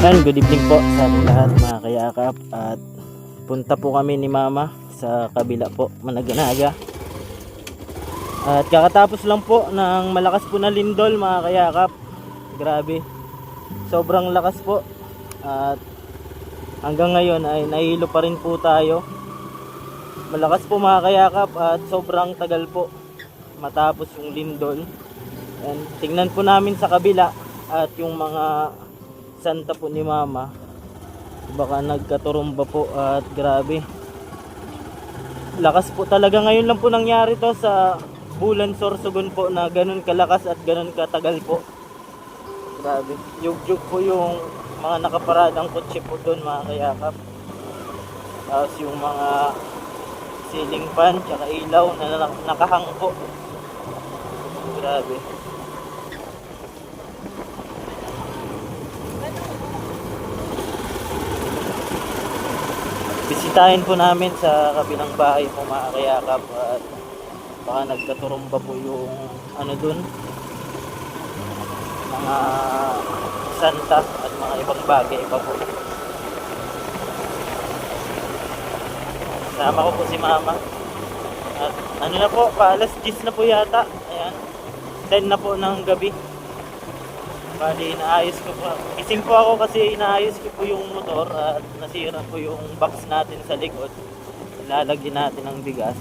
Yan, good evening po sa ating lahat mga kayakap. At punta po kami ni Mama sa kabila po, Managanaga. At kakatapos lang po ng malakas po na lindol mga kayakap. Grabe, sobrang lakas po. At hanggang ngayon ay nahilo pa rin po tayo. Malakas po mga kayakap at sobrang tagal po matapos yung lindol. And tingnan po namin sa kabila at yung mga santa po ni Mama, baka nagkaturumba po. At grabe, lakas po talaga. Ngayon lang po nangyari to sa Bulan, Sorsogon po na ganun kalakas at ganun katagal po. Grabe, yug-yug po yung mga nakaparadang kotse po doon mga kayakap. Tapos yung mga ceiling fan tsaka ilaw na nakahang po. Grabe. Bisitahin po namin sa kabilang bahay po mga kayakap. At baka nagkaturumba po yung ano dun, mga santa at mga ibang bagay pa po. Sama ko po si Mama. At ano na po, alas 10 na po yata. Ayan, 10 na po ng gabi. Bali, inaayos ko po. Gising po ako kasi inaayos ko po yung motor at nasira po yung box natin sa likod. Ilalagyan natin ng bigas.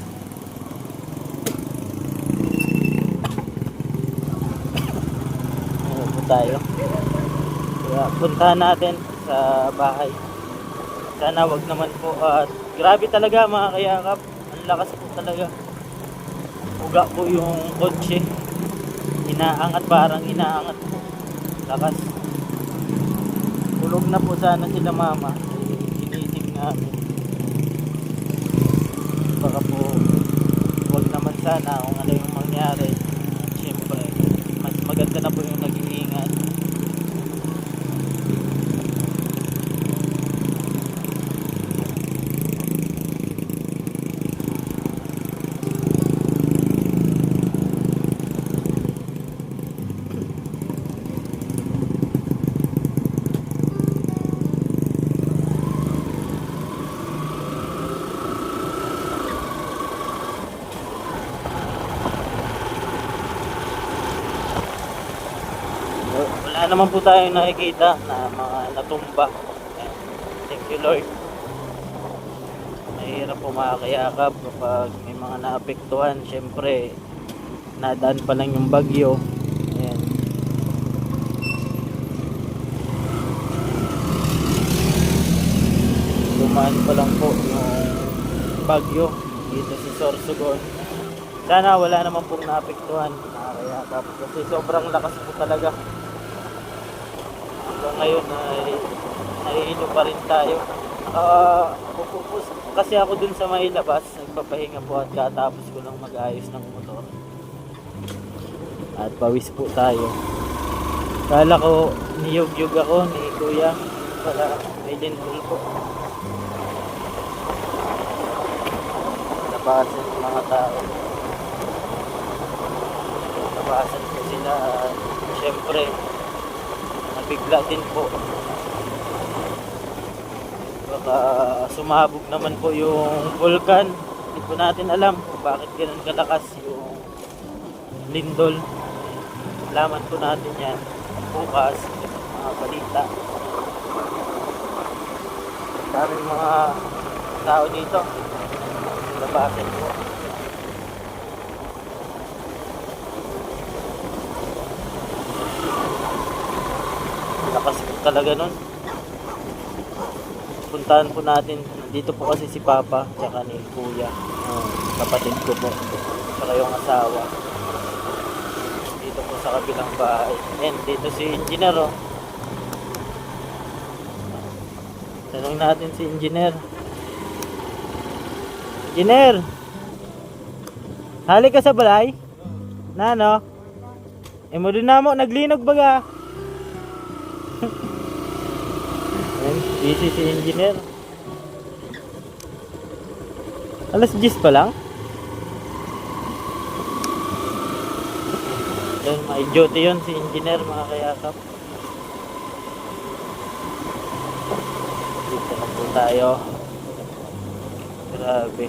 Ayan po tayo. Kaya puntahan natin sa bahay. Sana wag naman po. At grabe talaga mga kayakap. Ang lakas po talaga. Uga po yung kotse. Inaangat, parang inaangat po. Lakas. Tulog na po sana sila Mama. Ginising namin. Baka po wag naman sana kung ano yung mangyari. Siyempre mas maganda na po yung nag-iingat. Wala naman po tayong nakikita na mga natumba. Thank you Lord. Mahirap po mga kayakap kapag may mga naapektuhan. Siyempre nadaan pa lang yung bagyo. Ayan. Dumaan pa lang po yung bagyo dito sa Sorsogon. Sana wala naman pong naapektuhan mga kayakap kasi sobrang lakas po talaga. Hanggang ngayon ay nahihilo pa rin tayo. Pupupus kasi ako dun sa may labas, nagpapahinga po at katapos ko lang mag-ayos ng motor. At pawis po tayo. Kala ko niyog-yug ako ni Kuya, pala may lindol po. Nabasan yung mga tao. Nabasan po sila at syempre bigla din po. Baka sumabog naman po yung vulkan. Hindi po natin alam kung bakit ganun kalakas yung lindol. Alaman po natin yan bukas mga balita. Daming mga tao dito. Labasan po. Lakas po talaga nun. Puntahan po natin. Dito po kasi si Papa tsaka ni Kuya, kapatid ko po, tsaka yung asawa. Dito po sa kabilang bahay. And dito si Engineer oh. Tanong natin si Engineer. Engineer, hali ka sa balay? Na no? Mo din na mo naglinog baga. Busy si Engineer. Alas 10 pa lang. May duty yun si Engineer mga kayakap. Dito na po tayo. Grabe.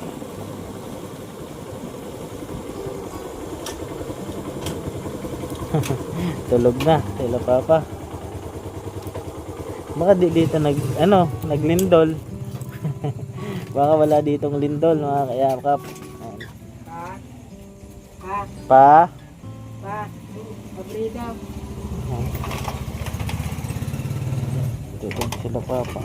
Tulog na, tila papa. Baka dito naglindol. Baka wala ditong lindol mga kayakap. Ayan. Pa? Pabrida. Tulog sila papa.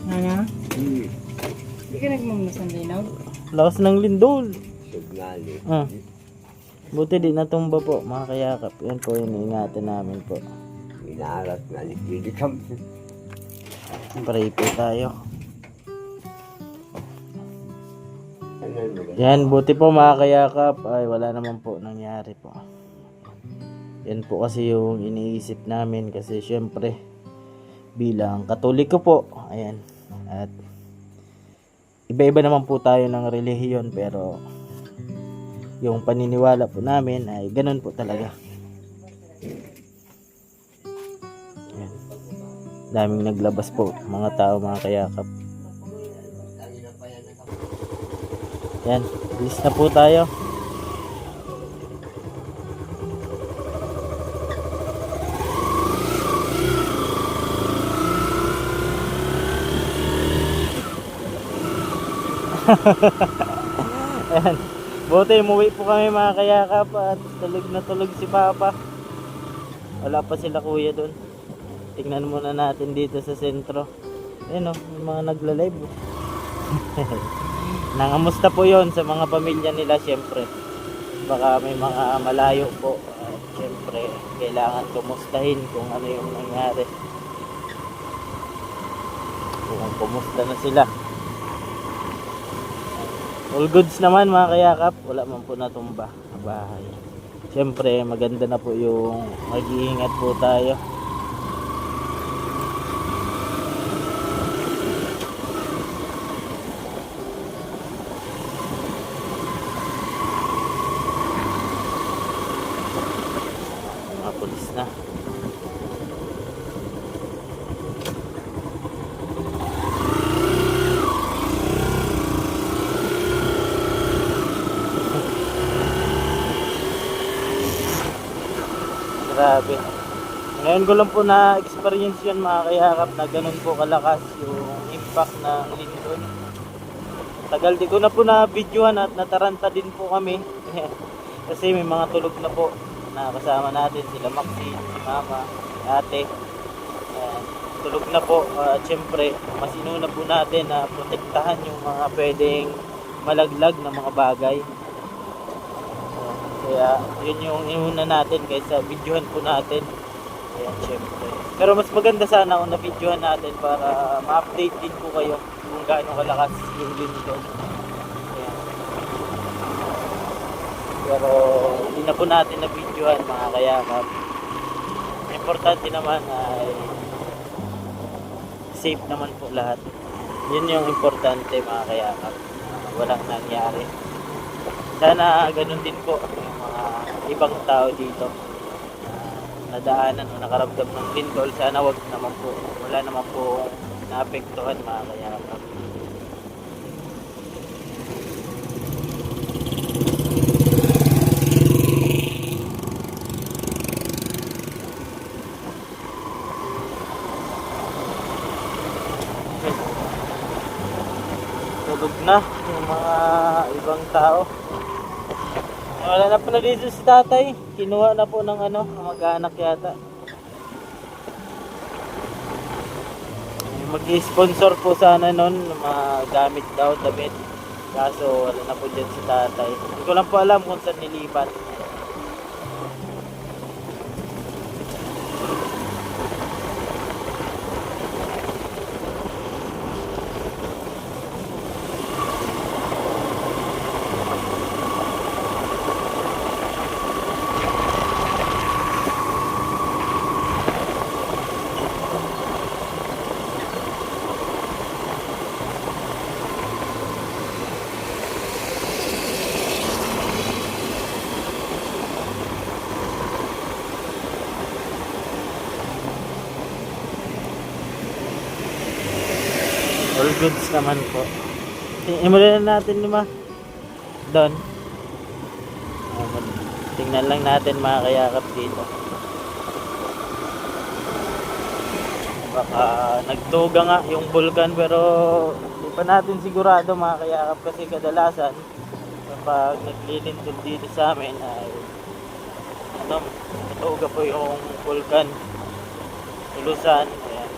Ano? Hindi ka nagmamasan linaw? Lakas ng lindol. Signali. Buti di natumba po mga kayakap. Yan po yung ingatan namin po. Inaras na likili kami. Pray po tayo. Yan, buti po mga kayakap. Ay, wala naman po nangyari po. Yan po kasi yung iniisip namin kasi syempre bilang Katoliko po. Ayan. At iba-iba naman po tayo ng relihiyon pero yung paniniwala po namin ay ganun po talaga. Ayan. Daming naglabas po mga tao mga kayakap. Yan, bilis na po tayo. Ayan. Buti umuwi po kami mga kayakap at tulog na tulog si Papa. Wala pa sila kuya doon. Tingnan muna natin dito sa sentro. Ayan o, may mga nagla-live. Nangamusta po yon sa mga pamilya nila syempre. Baka may mga malayo po. Syempre, kailangan kumustahin kung ano yung nangyari. Kung kumusta na sila. All goods naman mga kayakap. Wala man po natumba sa bahay. Syempre, maganda na po yung mag-iingat po tayo. Mga pulis na. Grabe. Ngayon ko lang po na-experience yun mga kayakap na ganun po kalakas yung impact ng lindol. Tagal di ko na po na-videohan at nataranta din po kami. Kasi may mga tulog na po na kasama natin sila Maxine, si Mama, si Ate. Ayan, tulog na po. Siyempre, mas inuna po natin na protektahan yung mga pwedeng malaglag na mga bagay. Kaya yun yung iuna natin kaysa videohan po natin. Ayan, syempre. Pero mas maganda sana kung na-videohan natin para ma-update din po kayo kung gaano kalakas yung lindol. Ayan. Pero hindi na po natin na-videohan mga kayakap. Importante naman ay safe naman po lahat. Yun yung importante mga kayakap. Walang nangyari. Sana ganun din po yung mga ibang tao dito nadaanan o nakaramdam ng lindol. Sana wag naman po, wala naman po naapektuhan mga kayakap. Tulog na yung mga ibang tao. Wala na po na dito si tatay. Kinuha na po ng mag-anak yata. Mag-sponsor po sana nun ng mga gamit daw, damit. Kaso wala na po dyan si tatay. Hindi ko lang po alam kung saan nilipat. goods naman po. Imulan natin lima doon. Tingnan lang natin mga kayakap dito. Baka nagtuga nga yung vulkan, pero di pa natin sigurado mga kayakap, kasi kadalasan kapag naglilindol dito sa amin ay natuga po yung vulkan, tulusan. Ayan.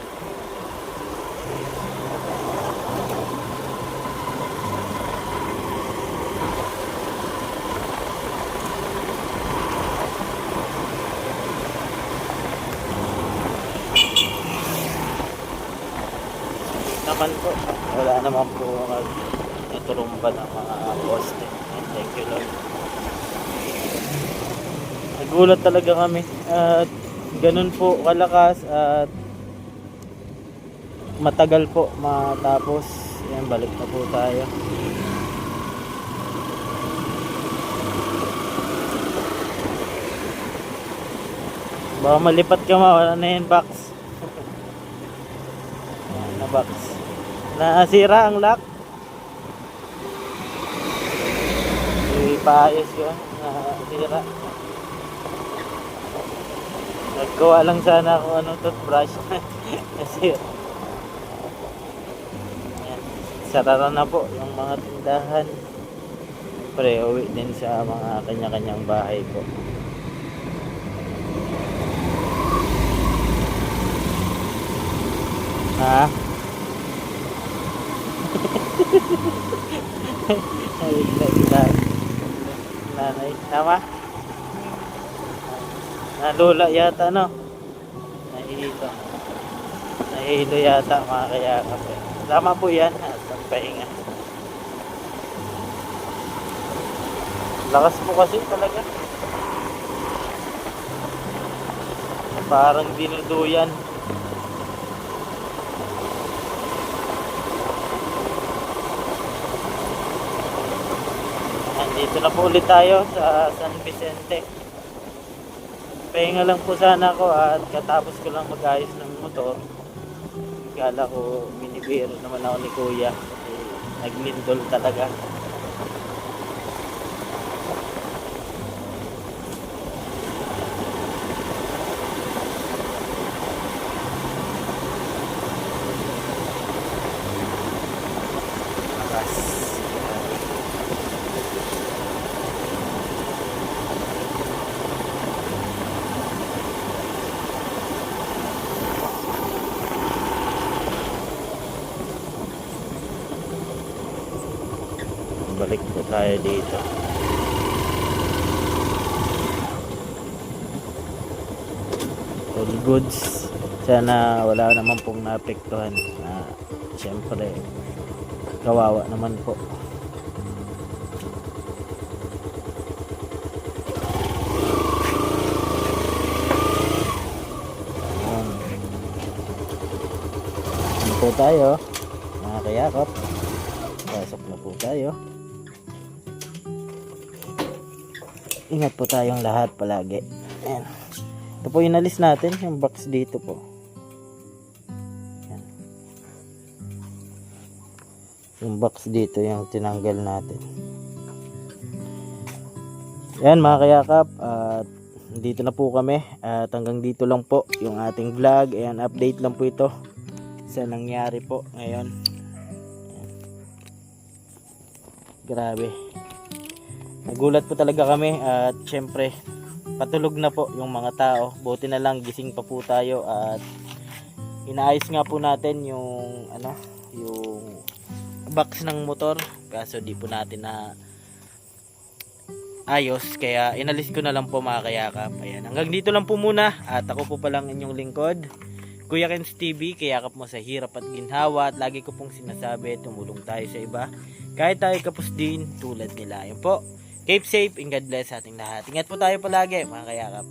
Naman po, wala naman po nagturumba ng mga poste. And thank you Lord. Nagulat talaga kami at ganun po kalakas at matagal po matapos. Yan, balik na po tayo. Baka malipat ka, mawala na yan box. Yan na box. Nasira ang lock. Ipaayos ko. Nasira. Naggawa lang sana ako toothbrush. Nasira. Yan. Sarara na po yung mga tindahan. Siyempre, uwi din sa mga kanya-kanyang bahay po. Ha? Nanay, tama? Nalula yata, no? Nahihilo yata mga kayakap. Tama po yan, at ang pahinga. Lakas po kasi talaga. Parang dinuduyan. Dito na po ulit tayo sa San Vicente. Pahinga lang po sana ako at katapos ko lang mag-ayos ng motor. Kala ko binibiro naman ako ni Kuya kasi naglindol talaga. Balik po tayo dito. All goods. Sana wala naman pong naapektuhan. Siyempre kawawa naman po. Ano po tayo mga kayakap, pasok na po tayo. Ingat po tayong lahat palagi. Ayan. Ito po inalis natin yung box dito po. Ayan. Yung box dito yung tinanggal natin. Ayan mga kayakap, at dito na po kami at hanggang dito lang po yung ating vlog. Ayan, update lang po ito sa nangyari po ngayon. Ayan. Grabe. Nagulat po talaga kami at syempre patulog na po yung mga tao. Buti na lang gising pa po tayo at inaayos nga po natin yung yung box ng motor, kaso di po natin na ayos, kaya inalis ko na lang po mga kayakap. Ayan, hanggang dito lang po muna at ako po palang inyong lingkod, Kuya Kenz TV. Kayakap mo sa hirap at ginhawa, at lagi ko pong sinasabi, tumulong tayo sa iba kahit tayo kapos din tulad nila. Ayun po. Keep safe and God bless sa ating lahat. Ingat po tayo palagi mga kayakap.